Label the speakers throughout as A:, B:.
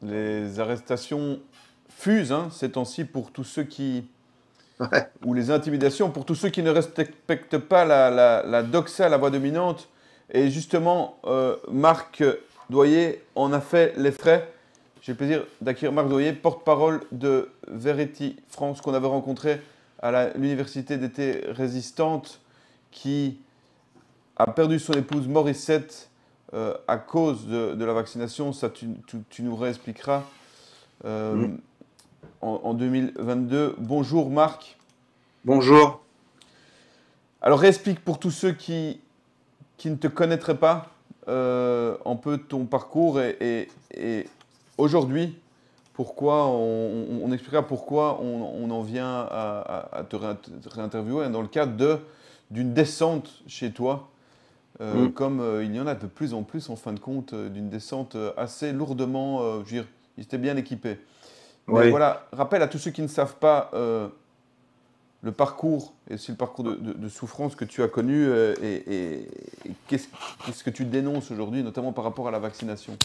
A: Les arrestations fusent hein, ces temps-ci pour tous ceux qui...
B: Ouais.
A: ou les intimidations pour tous ceux qui ne respectent pas la doxa, la voix dominante. Et justement, Marc Doyer en a fait les frais. J'ai le plaisir d'accueillir Marc Doyer, porte-parole de Verity France, qu'on avait rencontré à l'université d'été résistante, qui a perdu son épouse Morissette à cause de la vaccination. Ça, tu nous réexpliqueras. En 2022. Bonjour Marc.
B: Bonjour.
A: Alors réexplique pour tous ceux qui ne te connaîtraient pas un peu ton parcours et aujourd'hui, pourquoi on expliquera pourquoi on en vient à te réinterviewer dans le cadre d'une descente chez toi, comme il y en a de plus en plus en fin de compte, d'une descente assez lourdement, je veux dire, ils étaient bien équipés. Mais
B: Oui.
A: voilà, rappelle à tous ceux qui ne savent pas le parcours, et aussi le parcours de souffrance que tu as connu, et qu'est-ce que tu dénonces aujourd'hui, notamment par rapport à la vaccination.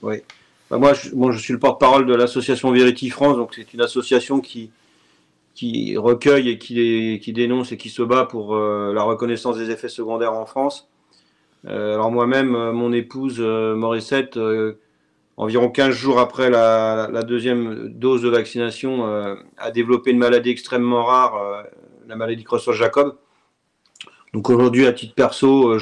B: Oui. Bah, moi, je suis le porte-parole de l'association Verity France, donc c'est une association qui recueille et qui dénonce et qui se bat pour la reconnaissance des effets secondaires en France. Alors moi-même, mon épouse Morissette, environ 15 jours après la deuxième dose de vaccination, a développé une maladie extrêmement rare, la maladie Creutzfeldt-Jakob. Donc aujourd'hui, à titre perso,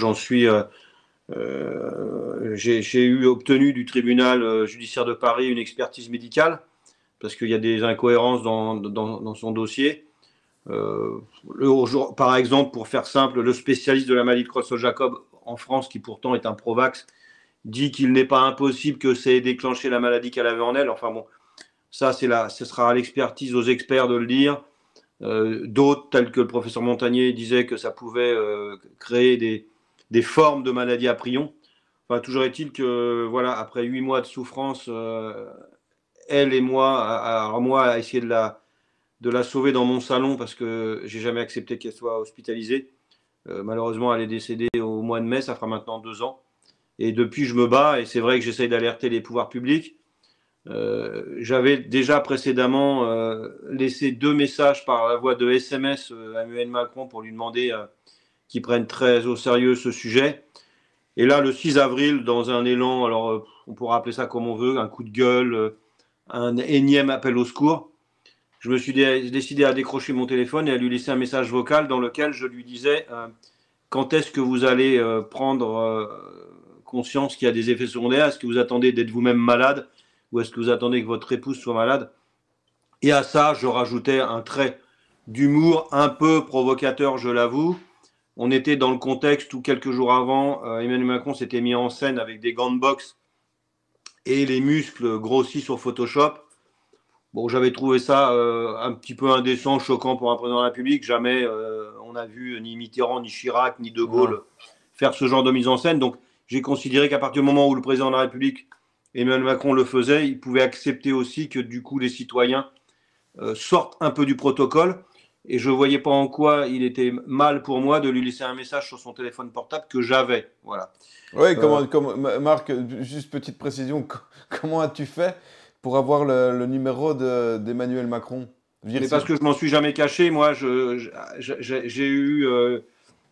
B: j'ai obtenu du tribunal judiciaire de Paris une expertise médicale parce qu'il y a des incohérences dans son dossier. Par exemple, pour faire simple, le spécialiste de la maladie de Creutzfeldt-Jakob en France, qui pourtant est un pro-vax, dit qu'il n'est pas impossible que ça ait déclenché la maladie qu'elle avait en elle. Enfin bon, ça, ce sera à l'expertise, aux experts de le dire. D'autres, tels que le professeur Montagnier, disaient que ça pouvait créer des formes de maladies à prions. Enfin, toujours est-il que, voilà, après 8 mois de souffrance, elle et moi, alors moi, à essayer de la sauver dans mon salon parce que j'ai jamais accepté qu'elle soit hospitalisée. Malheureusement, elle est décédée au mois de mai, ça fera maintenant 2 ans. Et depuis, je me bats et c'est vrai que j'essaye d'alerter les pouvoirs publics. J'avais déjà précédemment laissé 2 messages par la voie de SMS à Emmanuel Macron pour lui demander qu'il prenne très au sérieux ce sujet. Et là, le 6 avril, dans un élan, alors on pourra appeler ça comme on veut, un coup de gueule, un énième appel au secours, je me suis décidé à décrocher mon téléphone et à lui laisser un message vocal dans lequel je lui disais quand est-ce que vous allez prendre conscience qu'il y a des effets secondaires? Est-ce que vous attendez d'être vous-même malade ou est-ce que vous attendez que votre épouse soit malade? Et à ça, je rajoutais un trait d'humour un peu provocateur, je l'avoue. On était dans le contexte où quelques jours avant, Emmanuel Macron s'était mis en scène avec des gants de boxe et les muscles grossis sur Photoshop. Bon, j'avais trouvé ça un petit peu indécent, choquant pour un président de la République. Jamais on a vu ni Mitterrand, ni Chirac, ni De Gaulle faire ce genre de mise en scène. Donc, j'ai considéré qu'à partir du moment où le président de la République, Emmanuel Macron, le faisait, il pouvait accepter aussi que du coup les citoyens sortent un peu du protocole. Et je ne voyais pas en quoi il était mal pour moi de lui laisser un message sur son téléphone portable que j'avais. Voilà.
A: Oui, Marc, juste petite précision, comment as-tu fait pour avoir le numéro d'Emmanuel Macron?
B: Mais parce que je m'en suis jamais caché, moi,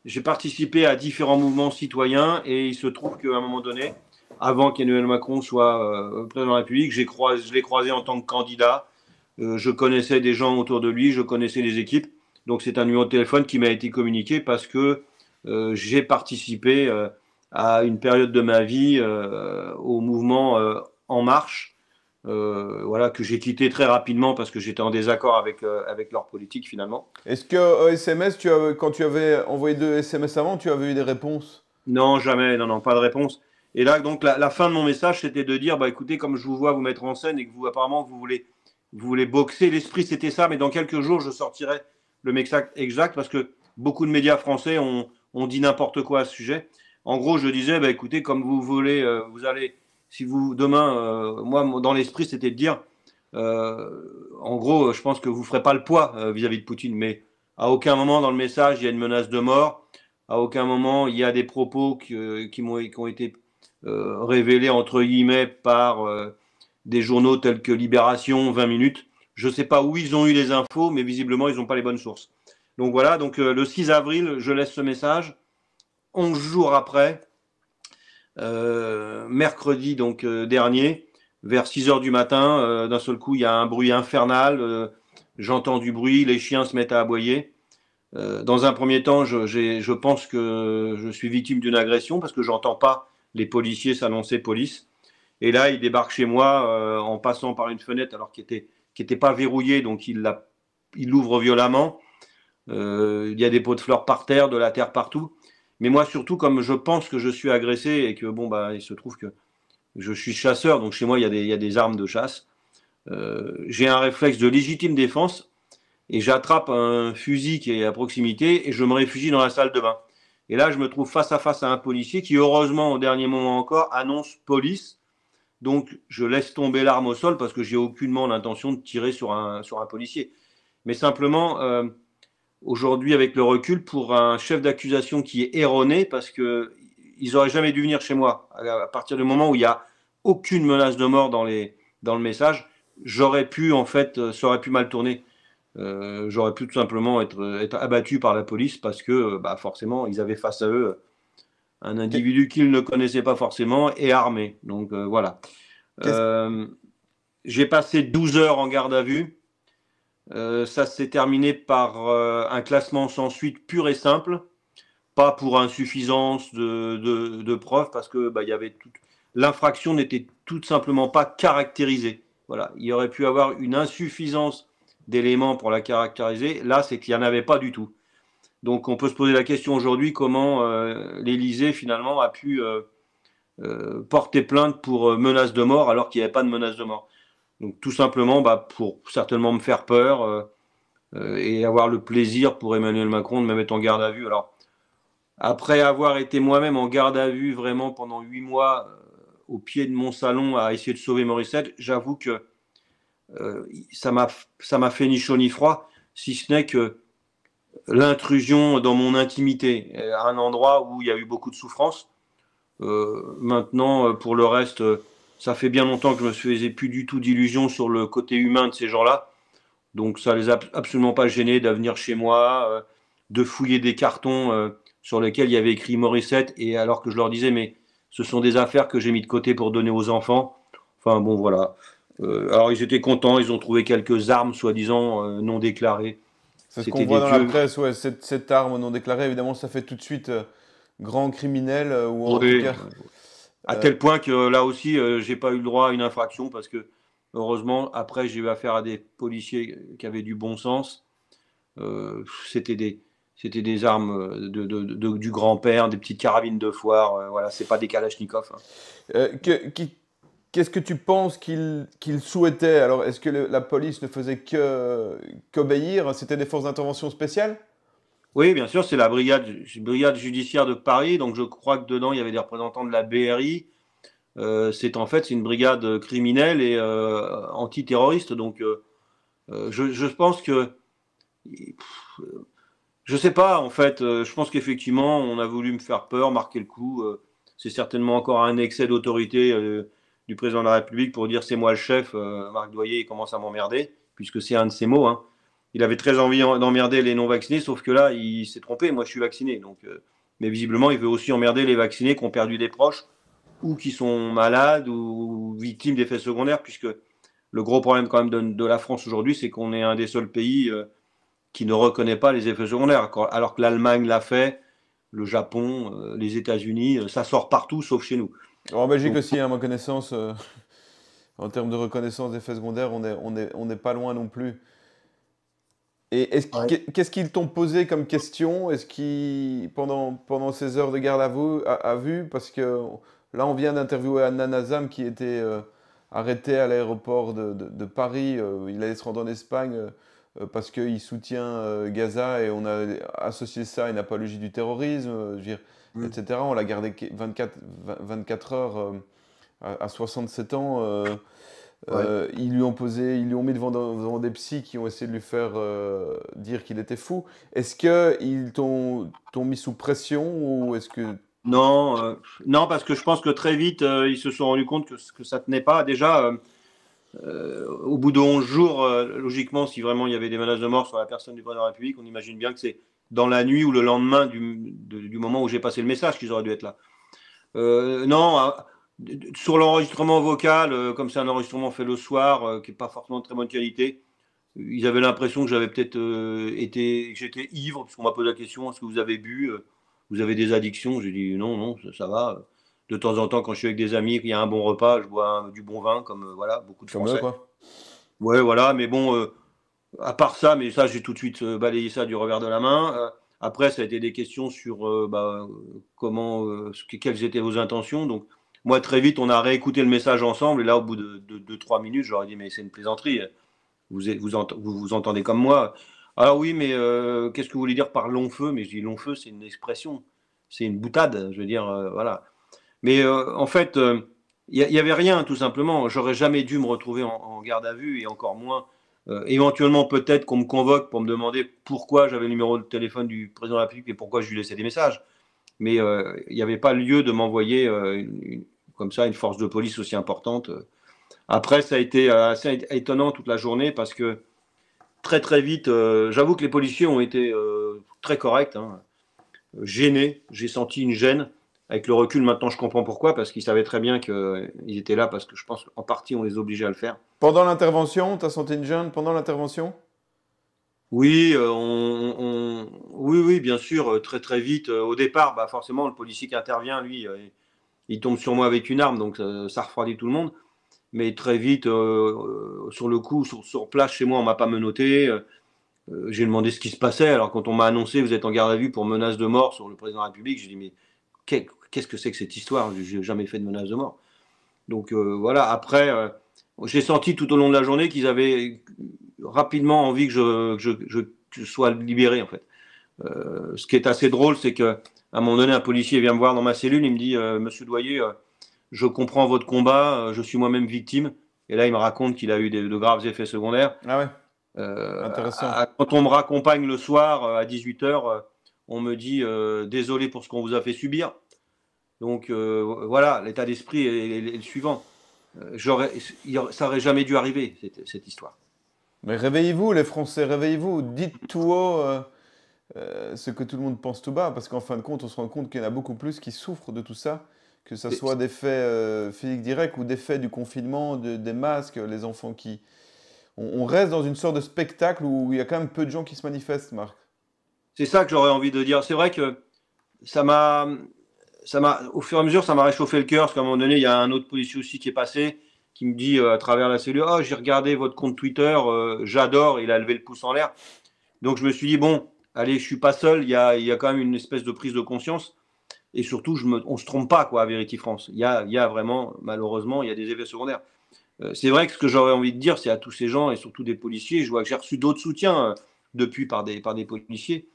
B: j'ai participé à différents mouvements citoyens et il se trouve qu'à un moment donné, avant qu'Emmanuel Macron soit président de la République, je l'ai croisé en tant que candidat. Je connaissais des gens autour de lui, je connaissais les équipes. Donc c'est un numéro de téléphone qui m'a été communiqué parce que j'ai participé à une période de ma vie au mouvement En Marche. Voilà, que j'ai quitté très rapidement parce que j'étais en désaccord avec leur politique finalement.
A: Est-ce que SMS, quand tu avais envoyé 2 SMS avant, tu avais eu des réponses?
B: Non, jamais, non, pas de réponse. Et là, donc, la fin de mon message, c'était de dire, bah écoutez, comme je vous vois vous mettre en scène et que vous, apparemment, vous voulez boxer, l'esprit, c'était ça, mais dans quelques jours, je sortirai le message exact parce que beaucoup de médias français ont dit n'importe quoi à ce sujet. En gros, je disais, bah écoutez, comme vous voulez, vous allez, si vous, demain, moi, dans l'esprit, c'était de dire, en gros, je pense que vous ferez pas le poids vis-à-vis de Poutine, mais à aucun moment dans le message, il y a une menace de mort. À aucun moment, il y a des propos qui ont été révélés, entre guillemets, par des journaux tels que Libération, 20 minutes. Je ne sais pas où ils ont eu les infos, mais visiblement, ils n'ont pas les bonnes sources. Donc voilà, donc le 6 avril, je laisse ce message. 11 jours après, mercredi donc dernier, vers 6 heures du matin, d'un seul coup, il y a un bruit infernal. J'entends du bruit, les chiens se mettent à aboyer. Dans un premier temps, je pense que je suis victime d'une agression parce que j'entends pas les policiers s'annoncer police. Et là, il débarque chez moi en passant par une fenêtre alors qu'il était pas verrouillée, donc il l'ouvre violemment. Il y a des pots de fleurs par terre, de la terre partout. Mais moi, surtout, comme je pense que je suis agressé et que bon, bah, il se trouve que je suis chasseur, donc chez moi, il y a des armes de chasse. J'ai un réflexe de légitime défense et j'attrape un fusil qui est à proximité et je me réfugie dans la salle de bain. Et là, je me trouve face à face à un policier qui, heureusement, au dernier moment encore, annonce police. Donc, je laisse tomber l'arme au sol parce que j'ai aucunement l'intention de tirer sur un policier. Mais simplement, aujourd'hui, avec le recul, pour un chef d'accusation qui est erroné, parce que ils auraient jamais dû venir chez moi. À partir du moment où il n'y a aucune menace de mort dans le message, j'aurais pu, en fait, ça aurait pu mal tourner. J'aurais pu tout simplement être abattu par la police parce que bah, forcément, ils avaient face à eux un individu qu'ils ne connaissaient pas forcément et armé. Donc voilà. Euh, j'ai passé 12 heures en garde à vue. Ça s'est terminé par un classement sans suite pur et simple, pas pour insuffisance de preuves, parce que bah, l'infraction n'était tout simplement pas caractérisée. Voilà, il y aurait pu avoir une insuffisance d'éléments pour la caractériser. Là, c'est qu'il n'y en avait pas du tout. Donc, on peut se poser la question aujourd'hui comment l'Élysée finalement a pu porter plainte pour menace de mort alors qu'il n'y avait pas de menace de mort. Donc tout simplement bah, pour certainement me faire peur et avoir le plaisir pour Emmanuel Macron de me mettre en garde à vue. Alors après avoir été moi-même en garde à vue vraiment pendant 8 mois au pied de mon salon à essayer de sauver Morissette, j'avoue que ça m'a fait ni chaud ni froid, si ce n'est que l'intrusion dans mon intimité, à un endroit où il y a eu beaucoup de souffrance. Maintenant, pour le reste, ça fait bien longtemps que je me faisais plus du tout d'illusions sur le côté humain de ces gens-là. Donc ça les a absolument pas gênés de venir chez moi, de fouiller des cartons sur lesquels il y avait écrit Morissette, et alors que je leur disais, mais ce sont des affaires que j'ai mis de côté pour donner aux enfants. Enfin bon, voilà. Alors ils étaient contents, ils ont trouvé quelques armes soi-disant non déclarées.
A: C'est ce qu'on
B: C'était
A: voit
B: des
A: dans la
B: vieux.
A: presse, ouais, cette arme non déclarée, évidemment, ça fait tout de suite grand criminel, ou en tout
B: Oui,
A: cas.
B: à
A: euh,
B: tel point que là aussi, j'ai pas eu le droit à une infraction parce que heureusement, après, j'ai eu affaire à des policiers qui avaient du bon sens. Euh, c'était des, c'était des armes du grand-père, des petites carabines de foire. Voilà, c'est pas des kalachnikovs, hein.
A: euh, que- qui- Qu'est-ce que tu penses qu'il souhaitait? Alors, est-ce que la police ne faisait qu'obéir? C'était des forces d'intervention spéciales?
B: Oui, bien sûr, c'est la brigade judiciaire de Paris. Donc, je crois que dedans, il y avait des représentants de la BRI. C'est une brigade criminelle et antiterroriste. Donc, je pense que je sais pas, en fait. Je pense qu'effectivement, on a voulu me faire peur, marquer le coup. C'est certainement encore un excès d'autorité du président de la République pour dire c'est moi le chef. Marc Doyer il commence à m'emmerder, puisque c'est un de ses mots, hein. Il avait très envie d'emmerder les non-vaccinés, sauf que là, il s'est trompé. Moi, je suis vacciné. Donc, mais visiblement, il veut aussi emmerder les vaccinés qui ont perdu des proches ou qui sont malades ou victimes d'effets secondaires, puisque le gros problème quand même de la France aujourd'hui, c'est qu'on est un des seuls pays qui ne reconnaît pas les effets secondaires, alors que l'Allemagne l'a fait, le Japon, les États-Unis, ça sort partout sauf chez nous.
A: En Belgique
B: Donc,
A: aussi, à ma connaissance, en termes de reconnaissance d'effets secondaires, on n'est pas loin non plus. Et
B: ouais.
A: qu'est-ce qu'ils t'ont posé comme question? Est-ce pendant ces heures de garde à vue, parce que là, on vient d'interviewer Adnan Nazam qui était arrêté à l'aéroport de Paris. Il allait se rendre en Espagne parce qu'il soutient Gaza, et on a associé ça à une apologie du terrorisme, je veux dire,
B: Mm.
A: etc. On l'a gardé 24 heures à 67 ans.
B: Ouais.
A: Ils lui ont mis devant des psys qui ont essayé de lui faire dire qu'il était fou. Est-ce qu'ils t'ont mis sous pression, ou est-ce que...
B: Non, non, parce que je pense que très vite, ils se sont rendus compte que ça tenait pas. Déjà, Au bout de 11 jours, logiquement, si vraiment il y avait des menaces de mort sur la personne du président de la République, on imagine bien que c'est dans la nuit ou le lendemain du moment où j'ai passé le message qu'ils auraient dû être là. Non, sur l'enregistrement vocal, comme c'est un enregistrement fait le soir, qui n'est pas forcément de très bonne qualité, ils avaient l'impression que j'avais peut-être que j'étais ivre, puisqu'on m'a posé la question, est-ce que vous avez bu, vous avez des addictions? J'ai dit non, non, ça va. De temps en temps, quand je suis avec des amis, qu'il y a un bon repas, je bois du bon vin, comme voilà, beaucoup de
A: Comme eux,
B: Français.
A: quoi.
B: Ouais, voilà, mais bon, à part ça, mais ça, j'ai tout de suite balayé ça du revers de la main. Après, ça a été des questions sur comment, quelles étaient vos intentions. Donc, moi, très vite, on a réécouté le message ensemble. Et là, au bout de 3 minutes, j'aurais dit, mais c'est une plaisanterie. Vous entendez comme moi. Alors oui, mais qu'est-ce que vous voulez dire par long feu? Mais je dis long feu, c'est une expression. C'est une boutade, je veux dire, voilà. Mais en fait, il y avait rien, tout simplement. J'aurais jamais dû me retrouver en garde à vue et encore moins, éventuellement peut-être qu'on me convoque pour me demander pourquoi j'avais le numéro de téléphone du président de la République et pourquoi je lui laissais des messages. Mais il n'y avait pas lieu de m'envoyer comme ça une force de police aussi importante. Après, ça a été assez étonnant toute la journée parce que très très vite, j'avoue que les policiers ont été très corrects, hein, gênés. J'ai senti une gêne. Avec le recul, maintenant, je comprends pourquoi, parce qu'ils savaient très bien qu'ils étaient là, parce que je pense qu'en partie, on les obligeait à le faire.
A: Pendant l'intervention, t'as senti une gêne pendant l'intervention?
B: Oui, oui, oui, bien sûr, très très vite. Au départ, bah, forcément, le policier qui intervient, lui, il tombe sur moi avec une arme, donc ça refroidit tout le monde. Mais très vite, sur le coup, sur place, chez moi, on m'a pas menotté. J'ai demandé ce qui se passait. Alors, quand on m'a annoncé, vous êtes en garde à vue pour menace de mort sur le président de la République, j'ai dit, mais qu'est-ce que c'est que cette histoire? Je n'ai jamais fait de menace de mort. Donc voilà, après, j'ai senti tout au long de la journée qu'ils avaient rapidement envie que je sois libéré, en fait. Ce qui est assez drôle, c'est qu'à un moment donné, un policier vient me voir dans ma cellule, il me dit, Monsieur Doyer, je comprends votre combat, je suis moi-même victime. Et là, il me raconte qu'il a eu de graves effets secondaires.
A: Ah ouais, intéressant.
B: Quand on me raccompagne le soir à 18h, on me dit désolé pour ce qu'on vous a fait subir. Donc voilà, l'état d'esprit est le suivant. Ça n'aurait jamais dû arriver, cette histoire.
A: Mais réveillez-vous, les Français, réveillez-vous. Dites tout haut ce que tout le monde pense tout bas, parce qu'en fin de compte, on se rend compte qu'il y en a beaucoup plus qui souffrent de tout ça, que ce soit des faits physiques directs ou des faits du confinement, des masques, les enfants qui... On reste dans une sorte de spectacle où il y a quand même peu de gens qui se manifestent, Marc.
B: C'est ça que j'aurais envie de dire. C'est vrai que ça m'a, au fur et à mesure, ça m'a réchauffé le cœur, parce qu'à un moment donné, il y a un autre policier aussi qui est passé, qui me dit à travers la cellule, oh, j'ai regardé votre compte Twitter, j'adore, il a levé le pouce en l'air. Donc je me suis dit, bon, allez, je suis pas seul, il y a quand même une espèce de prise de conscience. Et surtout, on ne se trompe pas, quoi, à Vérity France. Il y a vraiment, malheureusement, il y a des effets secondaires. C'est vrai que ce que j'aurais envie de dire, c'est à tous ces gens, et surtout des policiers, je vois que j'ai reçu d'autres soutiens depuis par des policiers.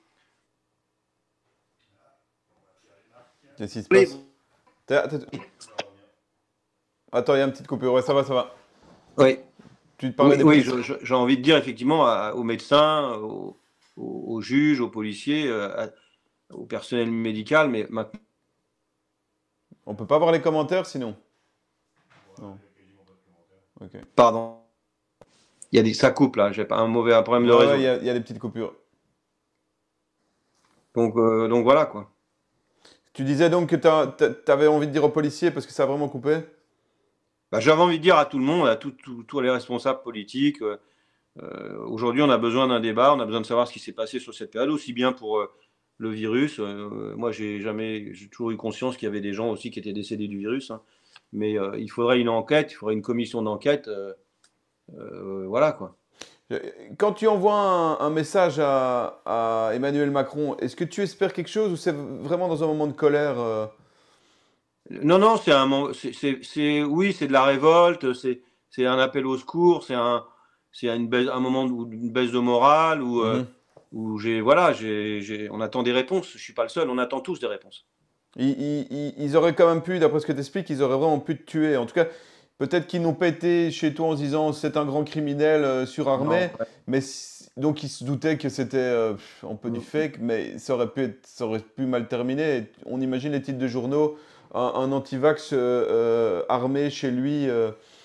A: Qu'est-ce qui se
B: Allez,
A: passe? Attends, il y a une petite coupure. Ouais, ça va, ça va.
B: oui,
A: Tu te parlais
B: oui,
A: des
B: oui,
A: policiers.
B: j'ai envie de dire effectivement aux médecins, aux juges, aux policiers, au personnel médical, mais maintenant,
A: On peut pas voir les commentaires sinon? Non. Ok.
B: pardon, ça coupe là, j'ai pas un problème de
A: Ouais, ouais,
B: réseau là.
A: il y a des petites coupures.
B: Donc voilà quoi.
A: Tu disais donc que t'avais envie de dire aux policiers parce que ça a vraiment coupé?
B: Bah, j'avais envie de dire à tout le monde, à tous les responsables politiques, aujourd'hui on a besoin d'un débat, on a besoin de savoir ce qui s'est passé sur cette période, aussi bien pour le virus. Moi j'ai toujours eu conscience qu'il y avait des gens aussi qui étaient décédés du virus, hein. Mais il faudrait une enquête, il faudrait une commission d'enquête, voilà quoi.
A: Euh, Quand tu envoies un message à Emmanuel Macron, est-ce que tu espères quelque chose ou c'est vraiment dans un moment de colère
B: Non, non, oui, c'est de la révolte, c'est un appel au secours, un moment d'une baisse de morale
A: Mhm.
B: où voilà, on attend des réponses. Je suis pas le seul, on attend tous des réponses.
A: Ils auraient quand même pu, d'après ce que tu expliques, ils auraient vraiment pu te tuer. En tout cas, peut-être qu'ils n'ont pas été chez toi en se disant c'est un grand criminel surarmé,
B: Non, ouais.
A: mais donc ils se doutaient que c'était un peu du
B: Mm.
A: fake, mais ça aurait pu mal terminer. On imagine les titres de journaux, un anti-vax armé chez lui.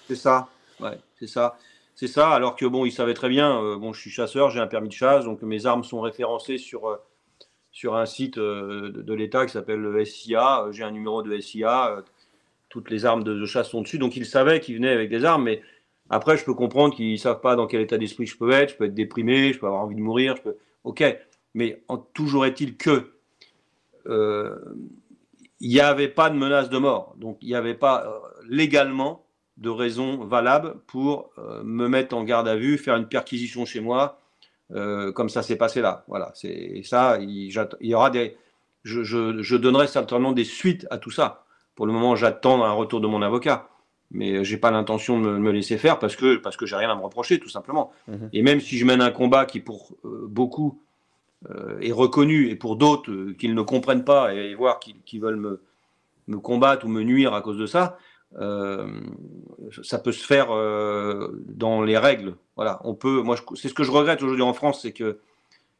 B: C'est ça. Ouais, c'est ça. C'est ça, alors que bon, il savait très bien, bon, je suis chasseur, j'ai un permis de chasse, donc mes armes sont référencées sur un site de l'État qui s'appelle le SIA. J'ai un numéro de SIA, toutes les armes de chasse sont dessus. Donc ils savaient qu'ils venaient avec des armes, mais après, je peux comprendre qu'ils ne savent pas dans quel état d'esprit je peux être déprimé, je peux avoir envie de mourir, Ok, mais toujours est-il que il n'y avait pas de menace de mort. Donc il n'y avait pas légalement de raison valable pour me mettre en garde à vue, faire une perquisition chez moi, comme ça s'est passé là. Voilà, c'est ça. Il y aura je donnerai certainement des suites à tout ça. Pour le moment, j'attends un retour de mon avocat, mais j'ai pas l'intention de me laisser faire parce que j'ai rien à me reprocher, tout simplement. Et même si je mène un combat qui pour beaucoup est reconnu et pour d'autres qu'ils ne comprennent pas et voire qui veulent me combattre ou me nuire à cause de ça, ça peut se faire dans les règles. Voilà, on peut. Moi, c'est ce que je regrette aujourd'hui en France, c'est que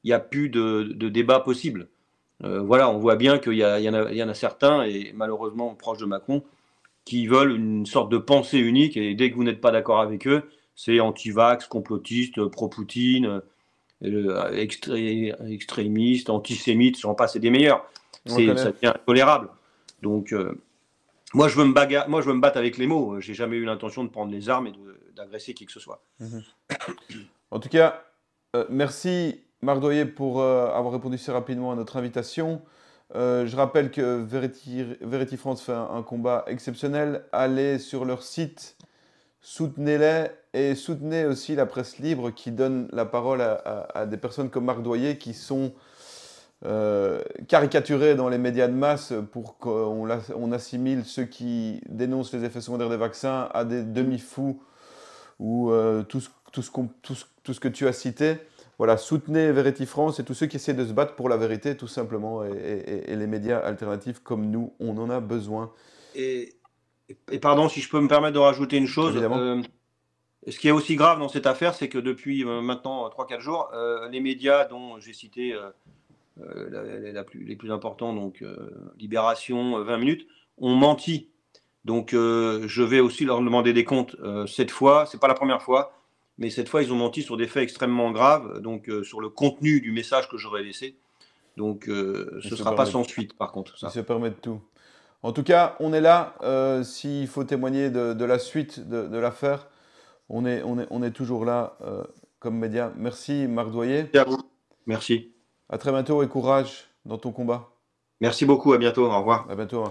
B: il n'y a plus de débat possible. Voilà, on voit bien qu'il y en a certains, et malheureusement proches de Macron, qui veulent une sorte de pensée unique, et dès que vous n'êtes pas d'accord avec eux, c'est anti-vax, complotiste, pro-Poutine, extrémiste, antisémite, j'en passe, et des meilleurs. Ça devient intolérable. Donc, moi, je veux me battre avec les mots. J'ai jamais eu l'intention de prendre les armes et d'agresser qui que ce soit.
A: En tout cas, merci Marc Doyer pour avoir répondu si rapidement à notre invitation. Je rappelle que Verity France fait un combat exceptionnel. Allez sur leur site, soutenez-les et soutenez aussi la presse libre qui donne la parole à des personnes comme Marc Doyer qui sont caricaturées dans les médias de masse pour qu'on assimile ceux qui dénoncent les effets secondaires des vaccins à des demi-fous ou tout ce que tu as cité. Voilà, soutenez Verity France et tous ceux qui essaient de se battre pour la vérité, tout simplement, et les médias alternatifs comme nous, on en a besoin.
B: Et pardon, si je peux me permettre de rajouter une chose, ce qui est aussi grave dans cette affaire, c'est que depuis maintenant 3-4 jours, les médias dont j'ai cité les plus importants, donc Libération, 20 minutes, ont menti. Donc je vais aussi leur demander des comptes cette fois, c'est pas la première fois, mais cette fois ils ont menti sur des faits extrêmement graves, donc sur le contenu du message que j'aurais laissé. Donc ce ne sera pas sans suite par contre.
A: Ça. Ils se permettent tout. En tout cas, on est là. S'il faut témoigner de la suite de l'affaire, on est toujours là comme média. Merci Marc Doyer.
B: Merci à vous. Merci.
A: À très bientôt et courage dans ton combat.
B: Merci beaucoup, à bientôt, au revoir.
A: À bientôt.